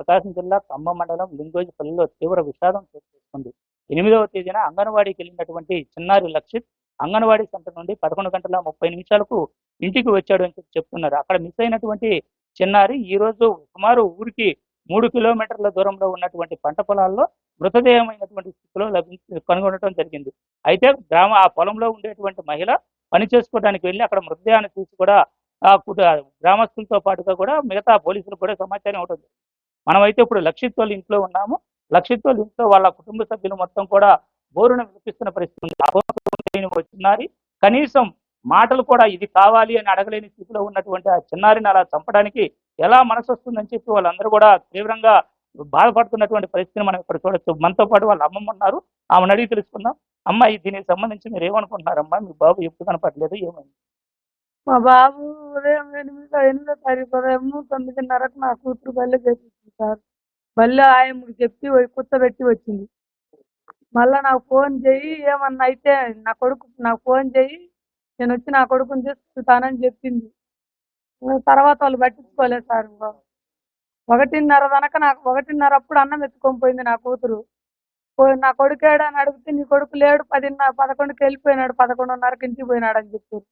ప్రకాశం జిల్లా ఖమ్మం మండలం లింగోజిపల్లిలో తీవ్ర విషాదం చోటు చేసుకుంది. 8వ తేదీన అంగన్వాడీకి వెళ్ళినటువంటి చిన్నారి లక్షిత్ అంగన్వాడీ సెంటర్ నుండి 11:30 ఇంటికి వచ్చాడు అని చెప్తున్నారు. అక్కడ మిస్ అయినటువంటి చిన్నారి ఈ రోజు సుమారు ఊరికి 3 కిలోమీటర్ల దూరంలో ఉన్నటువంటి పంట పొలాల్లో మృతదేహమైనటువంటి స్థితిలో కనుగొనడం జరిగింది. అయితే ఆ పొలంలో ఉండేటువంటి మహిళ పని చేసుకోవడానికి వెళ్ళి అక్కడ మృతదేహాన్ని చూసి కూడా గ్రామస్తులతో పాటుగా కూడా మిగతా పోలీసులకు కూడా సమాచారం ఇవ్వడం జరిగింది. మనమైతే ఇప్పుడు లక్షిత్ వాళ్ళ ఇంట్లో ఉన్నాము. లక్షిత్ వాళ్ళ ఇంట్లో వాళ్ళ కుటుంబ సభ్యులు మొత్తం కూడా బోరున వినిపిస్తున్న పరిస్థితి ఉంది. చిన్నారి కనీసం మాటలు కూడా ఇది కావాలి అని అడగలేని స్థితిలో ఉన్నటువంటి ఆ చిన్నారిని అలా చంపడానికి ఎలా మనసు వస్తుందని చెప్పి వాళ్ళందరూ కూడా తీవ్రంగా బాధపడుతున్నటువంటి పరిస్థితిని మనం ఇక్కడ చూడొచ్చు. మనతో పాటు వాళ్ళ అమ్మమ్మ ఉన్నారు. ఆమెను అడిగి తెలుసుకుందాం. అమ్మ, దీనికి సంబంధించి మీరు ఏమనుకుంటున్నారమ్మా? మీ బాబు ఎప్పుడు కనపడలేదు, ఏమైంది? మా బాబు ఉదయం 8వ తారీఖు ఉదయం 9:30కు నా కూతురు బల్లె చేపించింది సార్. బల్లె ఆయమ్మకి చెప్పి కూర్చోబెట్టి వచ్చింది. మళ్ళా నాకు ఫోన్ చేయి, ఏమన్నా అయితే నాకు ఫోన్ చేయి, నేను వచ్చి నా కొడుకుని తీసుకుంటానని చెప్పింది. తర్వాత వాళ్ళు పట్టించుకోలేదు సార్. 1:30 దాకా నాకు 1:30 అప్పుడు అన్నం ఎత్తుకొని పోయింది నా కూతురు. నా కొడుకేడా అని అడిగితే నీ కొడుకు లేడు, 11:30కి వెళ్ళిపోయినాడు, 11:30కి ఇంటికి పోయినాడు అని చెప్పారు.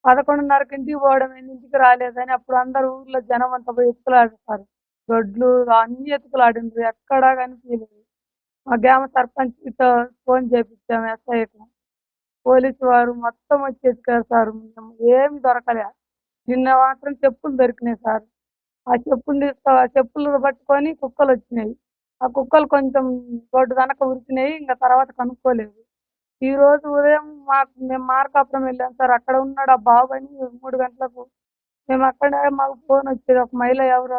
11:30కి ఇంటికి పోవడం ఇంటికి రాలేదని అప్పుడు అందరు ఊర్లో జనం అంతా పోయి ఎత్తుకులాడతారు. గొడ్లు అన్ని ఎత్తుకులాడిండ్రు, ఎక్కడా కనిపించలేదు. మా గ్రామ సర్పంచ్తో ఫోన్ చేపించాము, ఎస్ఐకు. పోలీసు వారు మొత్తం వచ్చి ఎత్తుకారు సార్. ఏమి దొరకలే. నిన్న మాత్రం చెప్పులు దొరికినాయి సార్. ఆ చెప్పులు పట్టుకొని కుక్కలు వచ్చినాయి. ఆ కుక్కలు కొంచెం రోడ్డు వెనక ఉరికినాయి. ఇంకా తర్వాత కనుక్కోలేదు. ఈ రోజు ఉదయం మేము మార్కాపురం వెళ్ళాం సార్. అక్కడ ఉన్నాడు ఆ బాబు అని 3 గంటలకు. మేము అక్కడే మాకు ఫోన్ వచ్చేది. ఒక మహిళ ఎవరో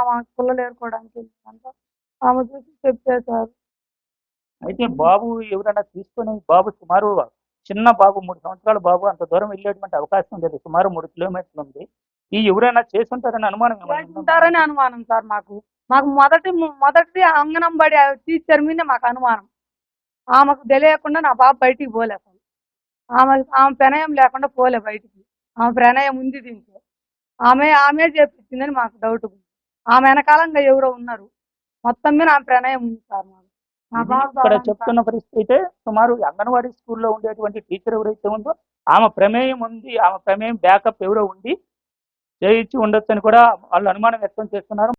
ఆమె పుల్లలు ఏరుకోవడానికి వెళ్ళిందంట. ఆమె చూసి చెప్పారు సార్. అయితే బాబు ఎవరైనా తీసుకొని, బాబు సుమారు చిన్న బాబు, 3 సంవత్సరాల బాబు, అంత దూరం వెళ్ళేటువంటి అవకాశం లేదు. సుమారు 3 కిలోమీటర్లు ఉంది. ఈ ఎవరైనా చేసుంటారని అనుమానం సార్. మాకు మొదటి అంగనంబడి టీచర్ మీద మాకు అనుమానం. ఆమెకు తెలియకుండా నా బాబు బయటికి పోలే అసలు. ఆమె ప్రణయం లేకుండా పోలే బయటికి. ఆమె ప్రణయం ఉంది దీంట్లో. ఆమె చేపించిందని మాకు డౌట్. ఆమె వెనకాలంగా ఎవరో ఉన్నారు. మొత్తం మీద ఆమె ప్రణయం ఉంది సార్. ఇక్కడ చెప్తున్న పరిస్థితి అయితే సుమారు అంగన్వాడీ స్కూల్లో ఉండేటువంటి టీచర్ ఎవరైతే ఉందో ఆమె ప్రమేయం ఉంది, ఆమె ప్రమేయం బ్యాకప్ ఎవరో ఉండి చేయించి ఉండొచ్చు అని కూడా వాళ్ళు అనుమానం వ్యక్తం చేస్తున్నారు.